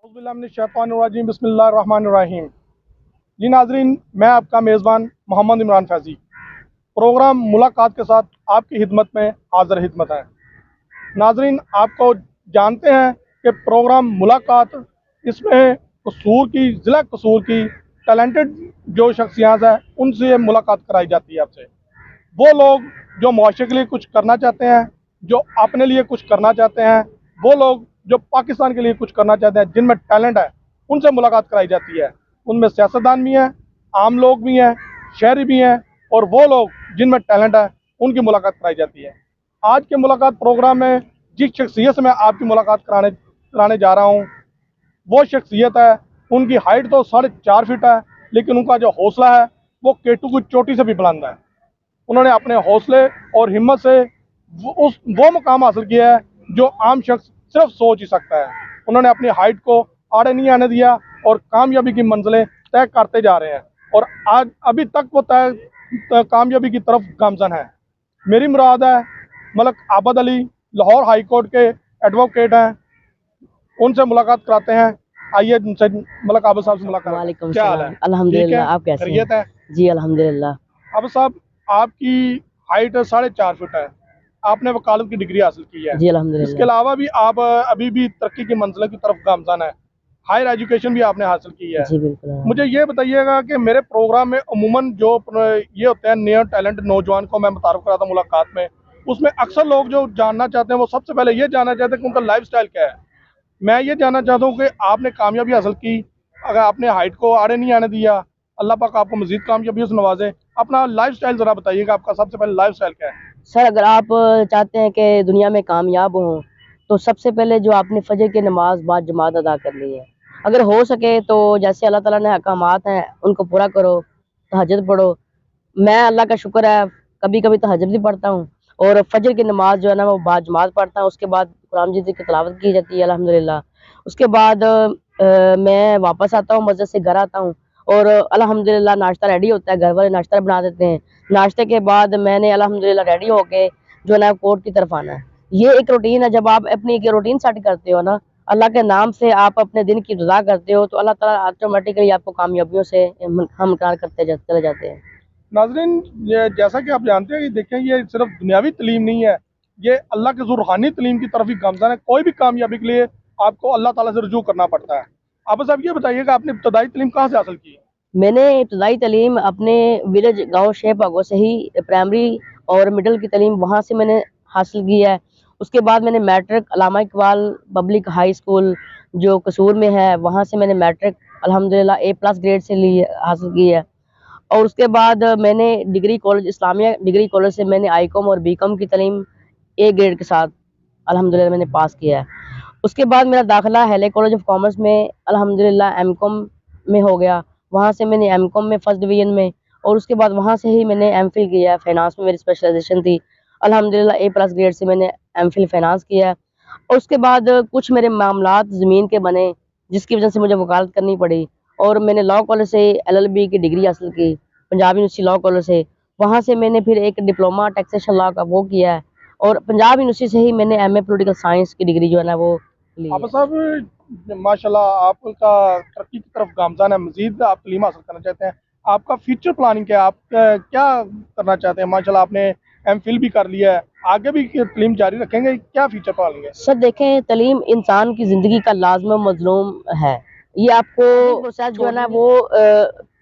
औज़ुबिल्लाहिमिनश्शैतानिर्रजीम बिस्मिल्लाहिर्रहमानिर्रहीम। जी नाज़रीन, मैं आपका मेज़बान मोहम्मद इमरान फैज़ी प्रोग्राम मुलाकात के साथ आपकी खिदमत में हाज़िर खिदमत है। नाज़रीन, आपको जानते हैं कि प्रोग्राम मुलाकात इसमें ज़िला कसूर की टैलेंटेड जो शख्सियत हैं उनसे मुलाकात कराई जाती है आपसे। वो लोग जो मुआशरे के लिए कुछ करना चाहते हैं, जो अपने लिए कुछ करना चाहते हैं, वो लोग जो पाकिस्तान के लिए कुछ करना चाहते हैं, जिनमें टैलेंट है, उनसे मुलाकात कराई जाती है। उनमें सियासतदान भी हैं, आम लोग भी हैं, शहरी भी हैं और वो लोग जिनमें टैलेंट है, उनकी मुलाकात कराई जाती है। आज के मुलाकात प्रोग्राम में जिस शख्सियत से मैं आपकी मुलाकात कराने कराने जा रहा हूँ, वो शख्सियत है, उनकी हाइट तो 4.5 फीट है, लेकिन उनका जो हौसला है, वो केटू की चोटी से भी बुलंद है। उन्होंने अपने हौसले और हिम्मत से वो मुकाम हासिल किया है जो आम शख्स सिर्फ सोच ही सकता है। उन्होंने अपनी हाइट को आड़े नहीं आने दिया और कामयाबी की मंजिलें तय करते जा रहे हैं और आज अभी तक वो कामयाबी की तरफ गामजन है। मेरी मुराद है मलक आबद अली, लाहौर हाई कोर्ट के एडवोकेट हैं, उनसे मुलाकात कराते हैं। आइए उनसे मलक आबद साहब से मुलाकात करते हैं। वालेकुम क्या हाल है? सलाम। ठीक अल्हम्दुलिल्लाह, है, आप कैसे खैरियत है? हैं? जी अल्हम्दुलिल्लाह। अब साहब, आपकी हाइट 4.5 फीट है, आपने वकालत की डिग्री हासिल की है। जी इसके अल्हम्दुलिल्लाह। अलावा भी आप अभी भी तरक्की की मंजिल की तरफ गामज़न है। हायर एजुकेशन भी आपने हासिल की है। जी बिल्कुल। मुझे ये बताइएगा कि मेरे प्रोग्राम में अमूमन जो ये होते हैं नए टैलेंट नौजवान को मैं मुतारफ़ कराता हूँ मुलाकात में, उसमें अक्सर लोग जो जानना चाहते हैं वो सबसे पहले ये जानना चाहते हैं कि उनका लाइफ़स्टाइल क्या है। मैं ये जानना चाहता हूँ कि आपने कामयाबी हासिल की, अगर आपने हाइट को आड़े नहीं आने दिया, अल्लाह पाक आपको मज़ीद कामयाबियों से नवाज़े। अपना लाइफ़स्टाइल ज़रा बताइएगा, आपका सबसे पहले लाइफ़स्टाइल क्या है? सर, अगर आप चाहते हैं कि दुनिया में कामयाब हों, तो सबसे पहले जो आपने फ़जर की नमाज़ बाजमात अदा करनी है। अगर हो सके तो जैसे अल्लाह ताला ने अहकामात हैं, उनको पूरा करो, तहज्जुद पढ़ो। मैं अल्लाह का शुक्र है, कभी-कभी तहज्जुद भी पढ़ता हूँ और फ़जर की नमाज़ जो है ना, वो बाजमात पढ़ता हूँ। उसके बाद कुरान मजीद की तिलावत की जाती है अल्हम्दुलिल्लाह। उसके बाद मैं वापस आता हूँ, मस्जिद से घर आता हूँ और अल्हम्दुलिल्लाह नाश्ता रेडी होता है, घर वाले नाश्ता बना देते हैं। नाश्ते के बाद मैंने अल्हम्दुलिल्लाह रेडी होके जो है ना कोर्ट की तरफ आना है। ये एक रूटीन है, जब आप अपनी एक रूटीन सेट करते हो ना, अल्लाह के नाम से आप अपने दिन की दुआ करते हो, तो अल्लाह ताला ऑटोमेटिकली आपको कामयाबियों से हमकार करते चले जाते हैं। नाज़रीन, ये जैसा कि आप जानते हैं कि देखें, ये सिर्फ दुनियावी तालीम नहीं है, ये अल्लाह के जो रूहानी तालीम की तरफ ही गामज़न है। कोई भी कामयाबी के लिए आपको अल्लाह ताला से रुजू करना पड़ता है। आप साहब ये बताइएगा, आपने इब्तदाई तालीम कहाँ से हासिल की? मैंने इब्तदाई तालीम अपने विलेज गाँव शेपागो से ही प्राइमरी और मिडल की तालीम वहाँ से मैंने हासिल की है। उसके बाद मैंने मैट्रिक अल्लामा इकबाल पब्लिक हाई स्कूल जो कसूर में है, वहाँ से मैंने मैट्रिक अल्हम्दुलिल्लाह ए प्लस ग्रेड से हासिल की है। और उसके बाद मैंने degree college Islamia degree college से मैंने आईकॉम और बीकॉम की तालीम ए ग्रेड के साथ अल्हम्दुलिल्लाह मैंने पास किया है। उसके बाद मेरा दाखिला हैले कॉलेज ऑफ कॉमर्स में अल्हम्दुलिल्लाह एमकॉम में हो गया। वहाँ से मैंने एमकॉम में फर्स्ट डिवीज़न में और उसके बाद वहाँ से ही मैंने एमफिल किया है, फाइनेंस में मेरी स्पेशलाइज़ेशन थी। अल्हम्दुलिल्लाह ए प्लस ग्रेड से मैंने एमफिल फाइनेंस किया है और उसके बाद कुछ मेरे मामलात ज़मीन के बने, जिसकी वज़ह से मुझे वकालत करनी पड़ी और मैंने लॉ कॉलेज से एलएलबी की डिग्री हासिल की, पंजाब यूनिवर्सिटी लॉ कॉलेज से। वहाँ से मैंने फिर एक डिप्लोमा टैक्सेशन लॉ का वो किया है और पंजाब यूनिवर्सिटी से ही मैंने एमए पॉलिटिकल साइंस की डिग्री जो है ना वो ली आप है। साहब, माशाल्लाह आपका तरक्की की तरफ गामज़न है, मज़ीद आप तालीम हासिल करना चाहते हैं। आपका फ्यूचर प्लानिंग क्या है? आप क्या करना चाहते हैं? माशाल्लाह आपने एमफिल भी कर लिया है, आगे भी तालीम जारी रखेंगे? क्या फ्यूचर प्लानिंग है? सर देखें, तालीम इंसान की ज़िंदगी का लाज़िम व मज़लूम है। ये आपको प्रोसेस जो है ना वो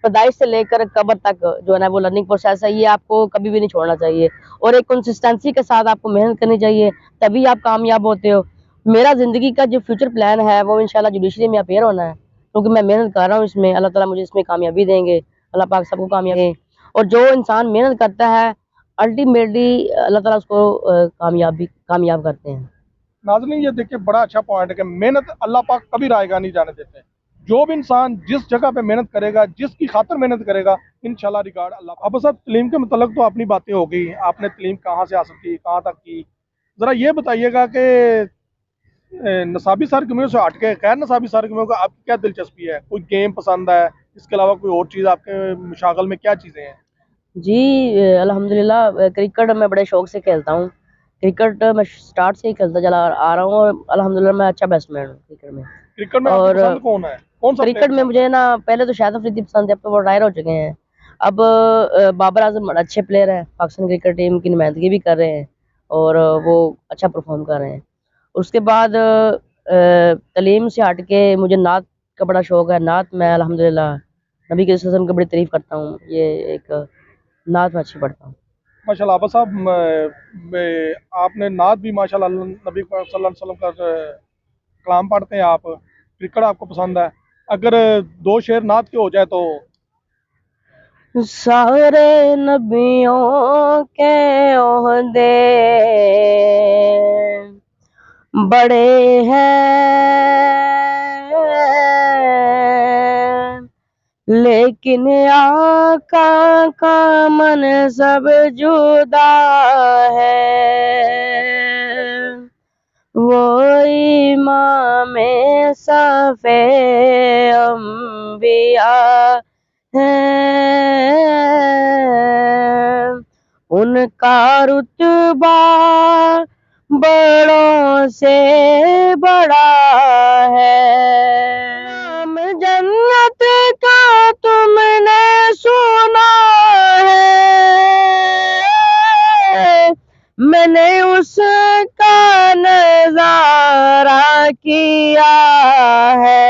पैदाइश से लेकर कब्र तक जो है ना वो लर्निंग प्रोसेस है, ये आपको कभी भी नहीं छोड़ना चाहिए और एक कंसिस्टेंसी के साथ आपको मेहनत करनी चाहिए, तभी आप कामयाब होते हो। मेरा ज़िंदगी का जो फ्यूचर प्लान है वो इंशाल्लाह जुडिशरी में अपीयर होना है, क्योंकि मैं मेहनत कर रहा हूँ इसमें, अल्लाह ताला मुझे इसमें कामयाबी देंगे, अल्लाह पाक सबको कामयाबी दें और जो इंसान मेहनत करता है अल्टीमेटली अल्लाह ताला उसको कामयाब करते हैं। नाज़रीन, ये देखिए बड़ा अच्छा पॉइंट है कि मेहनत अल्लाह पाक कभी रायगा नहीं जाने देते। जो भी इंसान जिस जगह पे मेहनत करेगा, जिसकी खातिर मेहनत करेगा, इंशाल्लाह रिगार्ड अल्लाह। अब साहब, तलीम के मतलब तो अपनी बातें हो गई, आपने तलीम कहाँ से हासिल की, कहाँ तक की। ज़रा ये बताइएगा कि नसाबी सरगर्मियों से हट के गैर नसाबी सरगर्मियों का आपकी क्या दिलचस्पी है? कोई गेम पसंद है, इसके अलावा कोई और चीज़ आपके मशागल में क्या चीज़ें हैं? जी अल्हम्दुलिल्लाह क्रिकेट मैं बड़े शौक से खेलता हूँ। क्रिकेट मैं स्टार्ट से ही खेलता चला आ रहा हूँ और अल्हम्दुलिल्लाह मैं अच्छा बैट्समैन हूँ क्रिकेट में। क्रिकेट में आपको और पसंद कौन है, कौन सा प्लेयर क्रिकेट में पसंद है? मुझे ना पहले तो शाहिद अफरीदी पसंद है, अब तो वो रिटायर हो चुके हैं। अब बाबर आजम अच्छे प्लेयर हैं, पाकिस्तान क्रिकेट टीम की नुमाइंदगी भी कर रहे हैं और वो अच्छा परफॉर्म कर रहे हैं। उसके बाद तलीम से हट के मुझे नात का बड़ा शौक है। नात मैं अल्हम्दुलिल्लाह नबी के वसल्लम की बड़ी तारीफ करता हूँ। ये एक नात मैं अच्छी पढ़ता हूँ। माशाल्लाह आबा साहब, आपने नात भी माशाल्लाह नबी पाक सल्लल्लाहु अलैहि वसल्लम का कलाम पढ़ते हैं आप, क्रिकेट आपको पसंद है। अगर दो शेर नात के हो जाए तो? सारे नबियों के ओहदे बड़े हैं, लेकिन आका का मन सब जुदा है। वो इमाम सफ़े अंबिया हैं, उनका रुतबा बड़ों से बड़ा है। नाम जन्नत का तुमने सुना है, मैंने उसका नजारा किया है।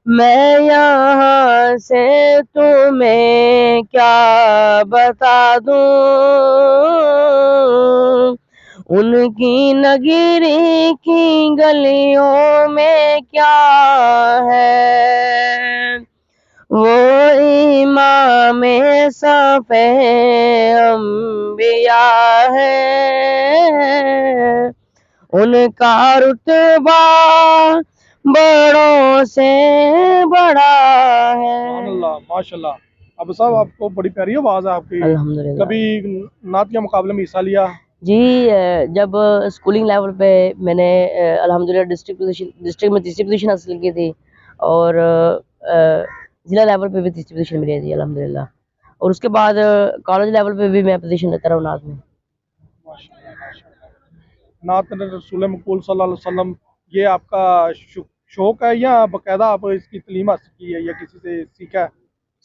मैं यहाँ से तुम्हें क्या बता दूँ, उनकी नगरी की गलियों में क्या है। वो इमाम सफ़े अंबिया है, उनका रुतबा बड़ों से बड़ा सुभान है। अल्लाह, माशाल्लाह। अब साहब आपको बड़ी प्यारी आवाज़ है आपकी। अल्हम्दुलिल्लाह। कभी नात के मुकाबले में हिस्सा लिया? जी जब स्कूलिंग लेवल पे मैंने अल्हम्दुलिल्लाह डिस्ट्रिक्ट में तीसरी पोजीशन हासिल की थी और ज़िला लेवल पे भी तीसरी पोजीशन मिली थी अल्हम्दुलिल्लाह। और उसके बाद कॉलेज लेवल पे भी मैं पोजीशन लेता रहा हूँ नात में। माशाल्लाह, माशाल्लाह। नात रसूल मकबूल सल्लल्लाहु अलैहि वसल्लम, ये आपका शौक है या बाकायदा आप इसकी तालीम हासिल की है या किसी से सीखा है?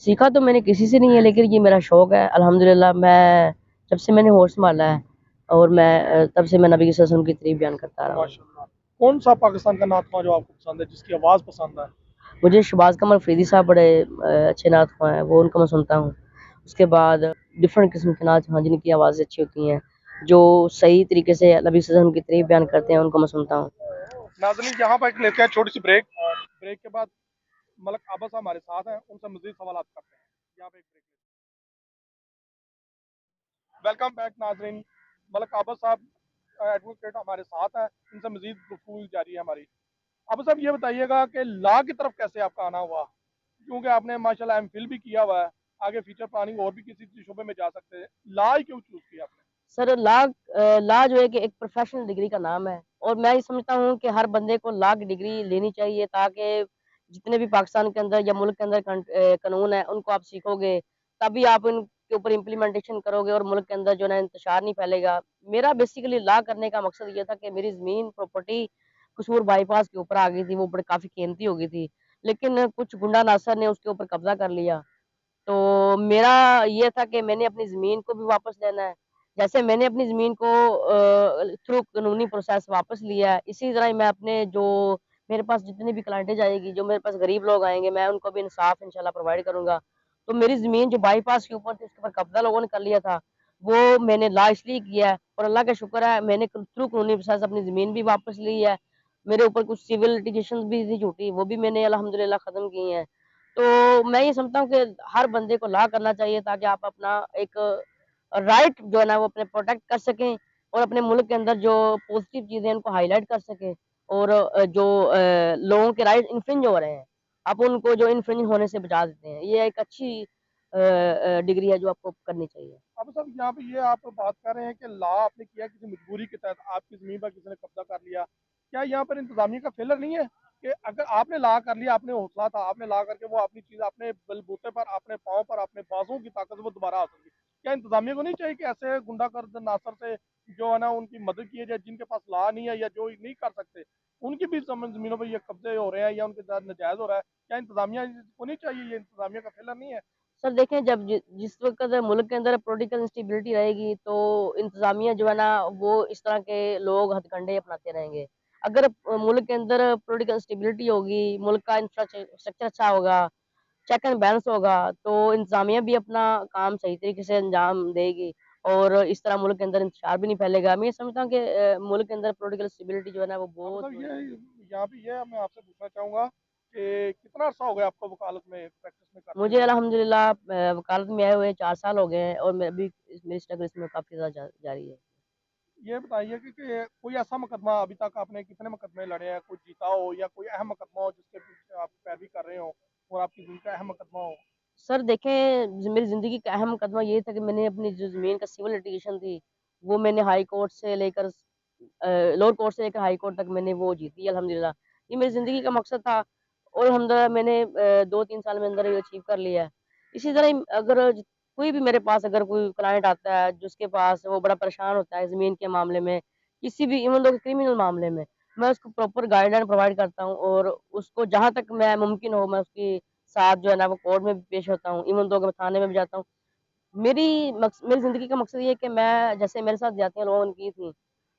सीखा तो मैंने किसी से नहीं है, लेकिन ये मेरा शौक है अल्हम्दुलिल्लाह। मैं जब से मैंने होश संभाला है और मैं तब से मैं नबी सल्लल्लाहु अलैहि वसल्लम की तारीफ बयान करता रहा हूँ। माशाल्लाह। कौन सा पाकिस्तान का नात ख्वां जो आपको पसंद है, जिसकी आवाज़ पसंद है? मुझे शहबाज कमर अफरीदी साहब बड़े अच्छे नात ख्वां हैं, वो उनका मैं सुनता हूँ। उसके बाद डिफरेंट किस्म के नात ख्वां जिनकी आवाज़ें अच्छी होती हैं, जो सही तरीके से नबी सल्लल्लाहु अलैहि वसल्लम की तारीफ बयान करते हैं, उनको मैं सुनता हूँ। नाज़रीन, यहाँ पर एक लेते हैं छोटी सी ब्रेक। ब्रेक के बाद मलक आबा साहब हमारे साथ हैं, उनसे मज़ीद सवालात करते हैं। यहाँ पे एक ब्रेक। वेलकम बैक नाज़रीन। मलक आबा साहब एडवोकेट हमारे साथ हैं, इनसे मज़ीद गुफ्तगू जारी है हमारी। आबा साहब ये बताइएगा कि लॉ की तरफ कैसे आपका आना हुआ? क्योंकि आपने माशाल्लाह एमफिल भी किया हुआ है, आगे फ्यूचर प्लानिंग और भी किसी शोबे में जा सकते हैं। लॉ ही क्यों चूज़ किया आपने? सर लॉ जो है कि एक प्रोफेशनल डिग्री का नाम है और मैं ये समझता हूँ कि हर बंदे को लॉ की डिग्री लेनी चाहिए, ताकि जितने भी पाकिस्तान के अंदर या मुल्क के अंदर कानून है उनको आप सीखोगे, तभी आप इनके ऊपर इम्प्लीमेंटेशन करोगे और मुल्क के अंदर जो है ना इंतशार नहीं फैलेगा। मेरा बेसिकली लॉ करने का मकसद ये था कि मेरी ज़मीन प्रॉपर्टी कसूर बाईपास के ऊपर आ गई थी, वो बड़ी काफ़ी कीमती हो गई थी, लेकिन कुछ गुंडा नासर ने उसके ऊपर कब्जा कर लिया। तो मेरा ये था कि मैंने अपनी ज़मीन को भी वापस लेना है। जैसे मैंने अपनी ज़मीन को थ्रू कानूनी प्रोसेस वापस लिया है, इसी तरह ही मैं अपने जो मेरे पास जितनी भी क्लाइंटेज आएगी, जो मेरे पास गरीब लोग आएँगे, मैं उनको भी इंसाफ़ इंशाल्लाह प्रोवाइड करूँगा। तो मेरी ज़मीन जो बाईपास के ऊपर थी, उसके ऊपर कब्ज़ा लोगों ने कर लिया था, वो मैंने लॉ इसलिए किया है और अल्लाह का शुक्र है मैंने थ्रू कानूनी प्रोसेस अपनी ज़मीन भी वापस ली है। मेरे ऊपर कुछ सिविल लिटिगेशंस भी थी झूठी, वो भी मैंने अल्हम्दुलिल्लाह ख़त्म की हैं। तो मैं ये समझता हूँ कि हर बंदे को लॉ करना चाहिए, ताकि आप अपना एक राइट जो है ना वो अपने प्रोटेक्ट कर सकें और अपने मुल्क के अंदर जो पॉजिटिव चीज़ें हैं उनको हाईलाइट कर सकें और जो लोगों के राइट इन्फ्रिंज हो रहे हैं, आप उनको जो इन्फ्रिंज होने से बचा देते हैं। ये एक अच्छी डिग्री है जो आपको करनी चाहिए। अब साहब यहाँ पे ये आप बात कर रहे हैं कि लॉ आपने किया किसी मजबूरी के तहत, आपकी ज़मीन पर किसी ने कब्जा कर लिया। क्या यहाँ पर इंतज़ामिया का फेलर नहीं है कि अगर आपने ला कर लिया, आपने हौसला था, आपने ला करके वो अपनी चीज़ अपने बलबूते पर, अपने पाँव पर, अपने बाजुओं की ताकत से वो दोबारा हासिल की। क्या इंतज़ामिया को नहीं चाहिए कि ऐसे गुंडागर्द नासर से जो है ना उनकी मदद की जाए, जिनके पास ला नहीं है या जो नहीं कर सकते, उनकी भी ज़मीनों पर ये कब्ज़े हो रहे हैं या उनके साथ नाजायज़ हो रहा है, क्या इंतज़ामिया को नहीं चाहिए, ये इंतज़ामिया का फेलियर नहीं है? सर देखें, जब जिस वक़्त मुल्क के अंदर पॉलिटिकल इंस्टेबिलिटी रहेगी, तो इंतज़ामिया जो है ना, वो इस तरह के लोग हथकंडे अपनाते रहेंगे। अगर मुल्क के अंदर पॉलिटिकल इंस्टेबिलिटी होगी, मुल्क का स्ट्रक्चर अच्छा होगा, चेक एंड बैलेंस होगा, तो इंतज़ामिया भी अपना काम सही तरीके से अंजाम देगी और इस तरह मुल्क के अंदर इंतशार भी नहीं फैलेगा। मैं ये समझता हूँ कि मुल्क के अंदर पॉलिटिकल स्टेबिलिटी जो है ना, वो हाँ, बहुत मतलब ज़रूरी है। यहाँ पे ये मैं आपसे पूछना चाहूँगा कि कितना अर्सा हो गया आपको वकालत में प्रैक्टिस में करते मुझे हुए? अल्हम्दुलिल्लाह वकालत में आए हुए 4 साल हो गए हैं और मैं अभी मेरी स्ट्रगल इसमें काफ़ी ज़्यादा जारी है। ये बताइए कि कोई ऐसा मुकदमा अभी तक आपने कितने मुकदमे लड़े हैं, कोई जीता हो या कोई अहम मुकदमा हो जिसके पीछे आप पैरवी कर रहे हो और आपकी ज़िंदगी का अहम मुकदमा हो? सर देखें, मेरी ज़िंदगी का अहम मुकदमा ये था कि मैंने अपनी जो ज़मीन का सिविल लिटिगेशन थी, वो मैंने हाई कोर्ट से लेकर लोअर कोर्ट से लेकर हाई कोर्ट तक मैंने वो जीती अल्हम्दुलिल्लाह। ये मेरी ज़िंदगी का मकसद था और अल्हम्दुलिल्लाह मैंने 2-3 साल में अंदर ये अचीव कर लिया है। इसी तरह ही अगर कोई भी मेरे पास अगर कोई क्लाइंट आता है, जिसके पास वो बड़ा परेशान होता है ज़मीन के मामले में, किसी भी इवन दो क्रिमिनल मामले में, मैं उसको प्रॉपर गाइडलाइन प्रोवाइड करता हूँ और उसको जहाँ तक मैं मुमकिन हो मैं उसकी साथ जो है ना वो कोर्ट में भी पेश होता हूँ, इवन दो मैं थाने में भी जाता हूँ। मेरी ज़िंदगी का मकसद ये है कि मैं जैसे मेरे साथ ज़्यादतियाँ लोगों ने की थी,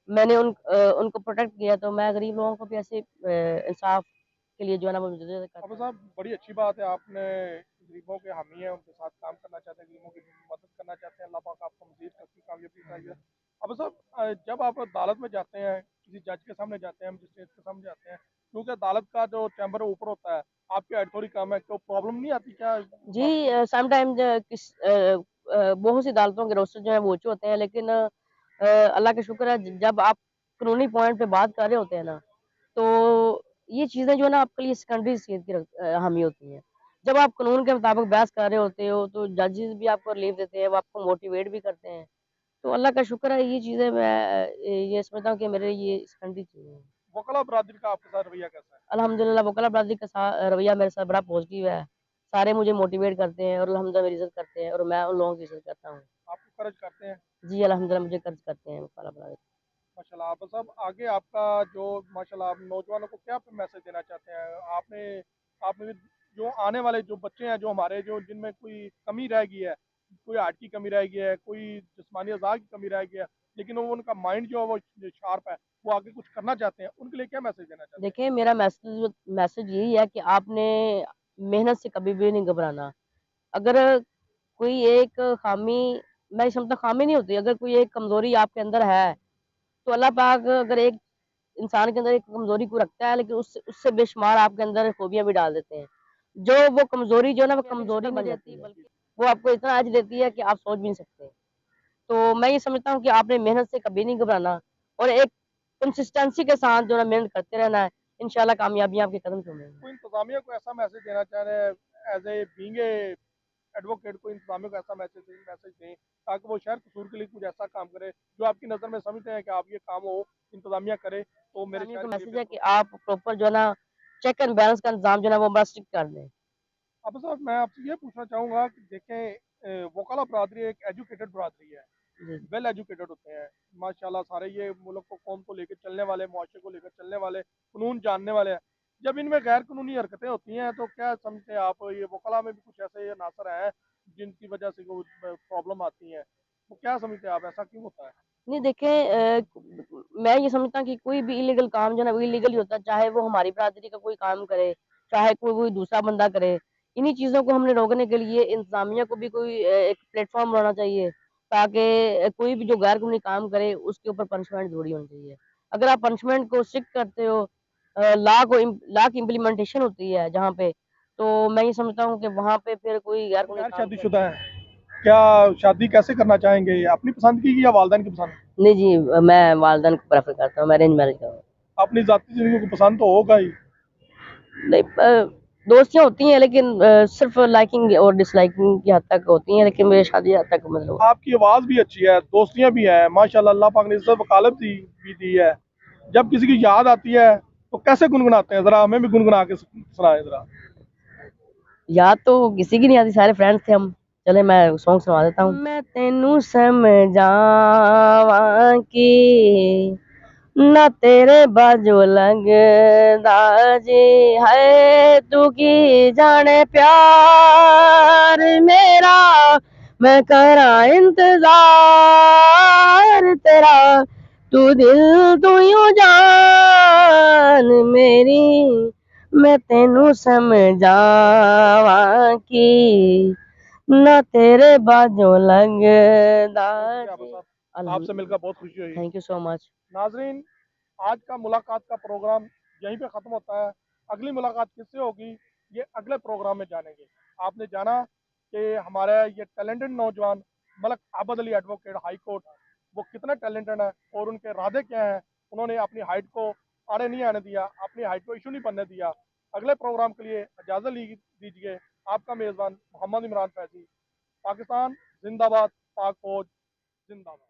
मैंने उनको प्रोटेक्ट किया, तो मैं गरीब लोगों को भी ऐसे इंसाफ के लिए जो है ना वो जद्दोजहद अब करता हूँ। साहब बड़ी अच्छी बात है, आपने गरीबों के हामी हैं, उनके साथ काम करना चाहते हैं, गरीबों की मदद करना चाहते हैं, अल्लाह पाक आपको मज़ीद तरक्की कामयाबी चाहिए। अब साहब जब आप अदालत में जाते हैं, किसी जज के सामने जाते हैं, मजिस्ट्रेट के सामने जाते हैं, क्योंकि अदालत का जो चैम्बर ऊपर होता है, आपकी हाइट थोड़ी कम है, तो प्रॉब्लम नहीं आती क्या जी बाकी? समटाइम्स बहुत सी अदालतों के रोस्टर जो हैं वो ऊँचे होते हैं, लेकिन अल्लाह का शुक्र है जब आप कानूनी पॉइंट पे बात कर रहे होते हैं ना, तो ये चीज़ें जो है ना आपके लिए सेकेंडरी हैसियत की हामी होती हैं। जब आप कानून के मुताबिक बहस कर रहे होते हो, तो जजेस भी आपको रिलीफ देते हैं, वो आपको मोटिवेट भी करते हैं। तो अल्लाह का शुक्र है, ये चीज़ें मैं ये समझता हूँ कि मेरे लिए सेकेंडरी चीज़ें हैं। वकला बरादरी का आपके साथ रवैया कैसा है? अल्हम्दुलिल्लाह वकला बरादरी का रवैया मेरे साथ बड़ा पॉजिटिव है। सारे मुझे मोटिवेट करते हैं और अल्हम्दुलिल्लाह मेरी इज़्ज़त करते हैं और मैं उन लोगों की इज़्ज़त करता हूँ। आपको कर्ज करते हैं? जी, अल्हम्दुलिल्लाह मुझे कर्ज करते हैं वकला बरादरी। माशाल्लाह। आप साहब आगे आपका जो माशाल्लाह आप नौजवानों को क्या मैसेज देना चाहते हैं? आपने भी जो आने वाले जो बच्चे हैं, जो हमारे जो जिनमें कोई कमी रह गई है, कोई हार्ट की कमी रह गई है, कोई जिस्मानी अज़ा की कमी रह गई है, लेकिन वो उनका माइंड जो है वो शार्प है, वो आगे कुछ करना चाहते हैं, उनके लिए क्या मैसेज देना चाहते हैं? देखिए मेरा मैसेज यही है कि आपने मेहनत से कभी भी नहीं घबराना। अगर कोई एक ख़ामी मैं समझता ख़ामी नहीं होती, अगर कोई एक कमज़ोरी आपके अंदर है, तो अल्लाह पाक अगर एक इंसान के अंदर एक कमज़ोरी को रखता है, लेकिन उससे उससे बेशुमार आपके अंदर खूबियाँ भी डाल देते हैं। जो वो कमज़ोरी जो है ना वो कमज़ोरी नहीं रहती, बल्कि वो आपको इतना एज देती है कि आप सोच भी नहीं सकते। तो मैं ये समझता हूँ कि आपने मेहनत से कभी नहीं घबराना और एक कंसिस्टेंसी के साथ जो है मेहनत करते रहना है। इंशाल्लाह कामयाबियाँ आपके कदम चूमेंगी। कोई इंतज़ामिया को ऐसा मैसेज देना चाह रहे हैं as a being a advocate, को इंतज़ामिया को ऐसा मैसेज दें ताकि वो शहर कसूर के लिए कुछ ऐसा काम करे जो आपकी नज़र में समझते हैं कि आप ये काम हो इंतज़ामिया करे तो मेरे इंतज़ामिया शहर को के लिए मैसेज है बेहतर कि हो। आप प्रॉपर जो है ना चेक एंड बैलेंस का इंतज़ाम जो है ना वो बड़ा स्ट्रिक्ट कर दें। अब साहब मैं आपसे ये पूछना चाहूँगा कि देखें वकाला बरादरी एक एजुकेटेड बरादरी है, जी। वेल एजुकेटेड होते हैं माशाल्लाह, सारे ये मुल्क को कौम को लेकर चलने वाले, मुआशरे को लेकर चलने वाले, कानून जानने वाले हैं। जब इनमें गैर कानूनी हरकतें होती हैं तो क्या समझते हैं आप, ये वकला में भी कुछ ऐसे नासर हैं जिनकी वजह से वो प्रॉब्लम आती हैं, वो क्या समझते हैं आप, ऐसा क्यों होता है? नहीं देखें मैं ये समझता हूँ कि कोई भी इलीगल काम जो है ना वो इलीगल ही होता है, चाहे वो हमारी बिरादरी का कोई काम करे, चाहे कोई दूसरा बंदा करे। इन्हीं चीज़ों को हमने रोकने के लिए इंतज़ामिया को भी कोई एक प्लेटफ़ॉर्म बनाना चाहिए, ताकि कोई भी जो गैर कानूनी काम करे उसके ऊपर पनिशमेंट ज़रूरी होनी चाहिए। अगर आप पनिशमेंट को स्ट्रिक्ट करते हो, लॉ की इम्प्लीमेंटेशन होती है जहाँ पे, तो मैं ये समझता हूँ कि वहाँ पे फिर कोई गैर कानूनी गैर काम शादीशुदा हैं, क्या शादी कैसे करना चाहेंगे, अपनी पसंद की या वालदेन की पसंद? नहीं जी, मैं वालिदैन को प्रेफ़र करता हूँ, मैं अरेंज मैरेज करूँगा। अपनी ज़ाती ज़िंदगी को पसंद तो होगा ही। नहीं दोस्तियाँ होती हैं लेकिन सिर्फ़ लाइकिंग और डिसलाइकिंग की हद तक होती हैं, लेकिन मेरी शादी हद तक मतलब आपकी आवाज़ भी अच्छी है, दोस्तियाँ भी हैं, माशाल्लाह अल्लाह पाक ने इज़्ज़त वकालत भी दी है। जब किसी की याद आती है तो कैसे गुनगुनाते हैं, जरा हमें भी गुनगुना के सुनाए जरा। याद तो किसी की नहीं आती, सारे फ्रेंड्स थे हम। चले मैं सॉन्ग सुना देता हूँ। मैं तेनू समझावा कि ना तेरे बाजू लगदा जी है, तू की जाने प्यार मेरा, मैं करा इंतजार तेरा, तू दिल तू यूं जान मेरी, मैं तेनू समझावा कि ना तेरे बाजू लगदा क्या जी। बता, आपसे मिलकर बहुत खुशी हुई। Thank you so much. नाजरीन, आज का मुलाकात का प्रोग्राम यहीं पे ख़त्म होता है। अगली मुलाकात किससे होगी, ये अगले प्रोग्राम में जानेंगे। आपने जाना कि हमारे ये टैलेंटेड नौजवान Malak Abad Ali advocate high court, वो कितने टैलेंटेड हैं और उनके इरादे क्या हैं। उन्होंने अपनी हाइट को आड़े नहीं आने दिया, अपनी हाइट को इशू नहीं बनने दिया। अगले प्रोग्राम के लिए इजाज़त दीजिए। आपका मेज़बान मोहम्मद इमरान फैजी। पाकिस्तान जिंदाबाद, पाक फौज जिंदाबाद।